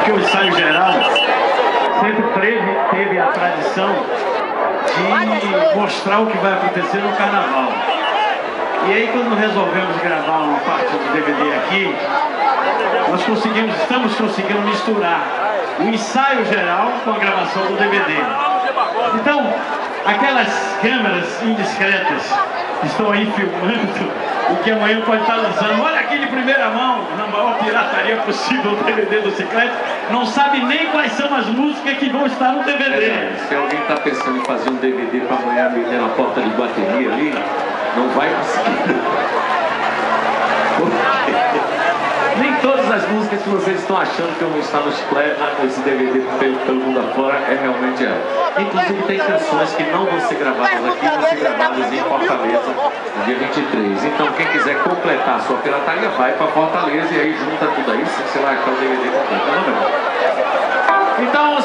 Porque o ensaio geral sempre teve a tradição de mostrar o que vai acontecer no carnaval. E aí, quando resolvemos gravar uma parte do DVD aqui, nós estamos conseguindo misturar o ensaio geral com a gravação do DVD. Então, aquelas câmeras indiscretas que estão aí filmando o que amanhã pode estar lançando, olha aqui de primeira mão, na maior pirataria possível do DVD do Chiclete, não sabe nem quais são as músicas que vão estar no DVD. Se alguém está pensando em fazer um DVD para amanhã vender na porta de bateria ali, não vai conseguir. Nem todas as músicas que vocês estão achando que vão estar no Chiclete, nesse DVD pelo mundo afora, realmente ela. Inclusive tem canções que não vão ser gravadas aqui, vão ser gravadas em Fortaleza, no dia 23. Então quem quiser completar a sua pirataria, vai para Fortaleza e aí junta tudo aí, você vai achar o DVD completo, não é? Então